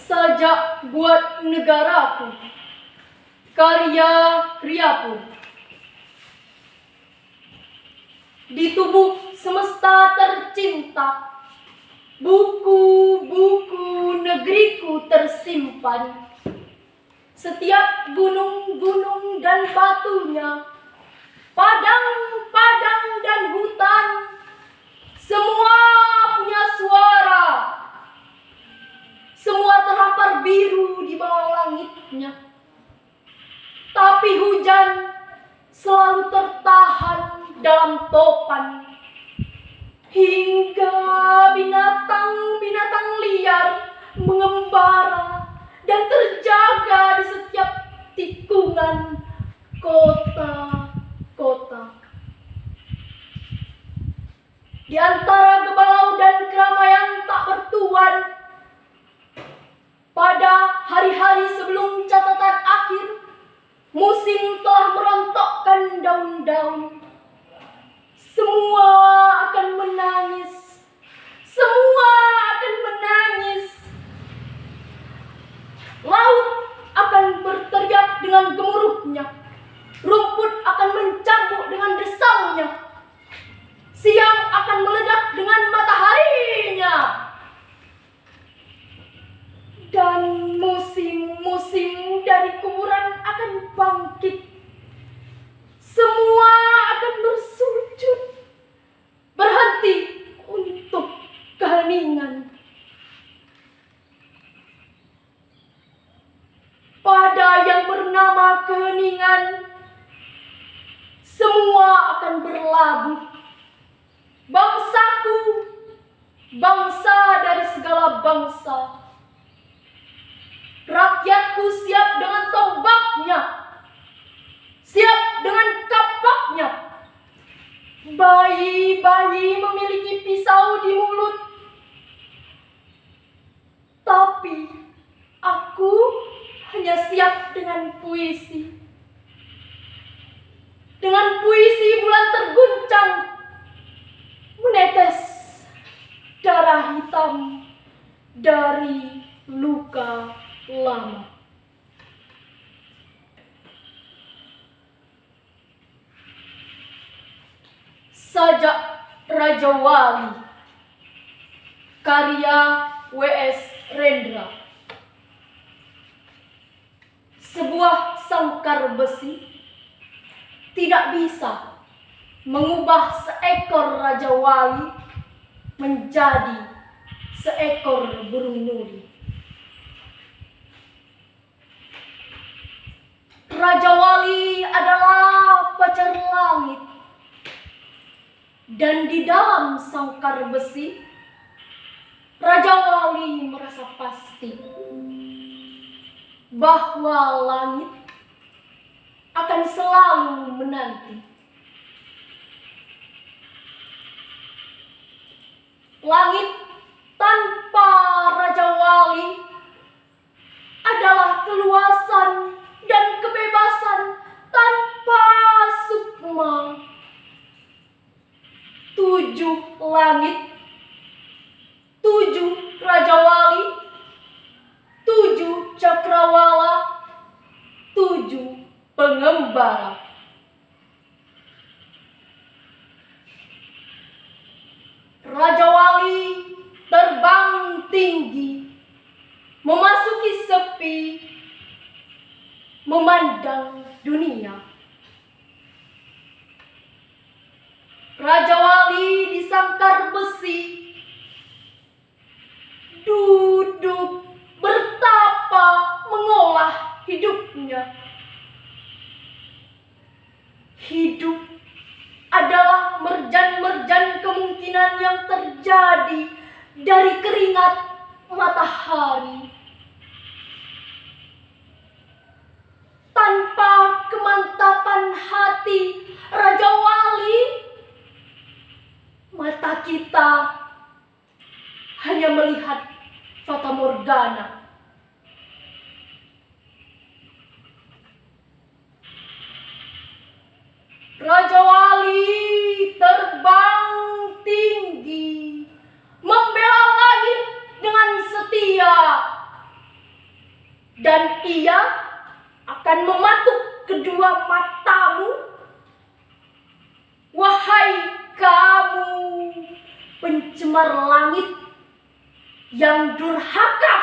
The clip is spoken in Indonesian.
Sajak buat negaraku, karya kriaku. Di tubuh semesta tercinta, buku-buku negeriku tersimpan. Setiap gunung-gunung dan batunya, padang-padang dan hutan, semua punya suara. Semua terhampar biru di bawah langitnya. Tapi hujan selalu tertahan dalam topan. Hingga binatang-binatang liar mengembara dan terjaga di setiap tikungan kota-kota. Di antara gebalau dan keramaian tak bertuan, pada hari-hari sebelum catatan akhir, musim telah merontokkan daun-daun. Semua akan menangis. Semua akan menangis. Laut akan berteriak dengan gemuruhnya. Rumput akan mencambuk dengan desaunya. Siang akan meledak dengan mataharinya. Dan musim-musim dari kuburan akan bangkit. Semua akan bersujud, berhenti untuk keheningan. Pada yang bernama keheningan, semua akan berlabuh. Bangsaku, bangsa dari segala bangsa. Rakyatku siap dengan tombaknya, siap dengan kapaknya. Bayi-bayi memiliki pisau di mulut. Tapi aku hanya siap dengan puisi. Dengan puisi bulan terguncang, menetes darah hitam dari luka lama. Sajak Raja Wali, karya W.S. Rendra. Sebuah sangkar besi tidak bisa mengubah seekor Raja Wali menjadi seekor burung nuri. Raja Wali adalah pacar langit. Dan di dalam sangkar besi, Raja Wali merasa pasti bahwa langit akan selalu menanti. Langit tanpa Raja Wali adalah keluasan dan kebebasan tanpa sukma. 7 langit, 7 Raja Wali, 7 cakrawala, 7 pengembara. Raja Wali terbang tinggi, memasuki sepi, memandang dunia. Raja Wali di sangkar besi, duduk bertapa mengolah hidupnya. Hidup adalah merjan-merjan kemungkinan yang terjadi dari keringat matahari. Tanpa kemantapan hati Raja Wali, mata kita hanya melihat fata morgana. Raja Wali terbang tinggi, membela langit dengan setia. dan ia akan mematuk kedua matamu. Wahai kamu pencemar langit yang durhaka,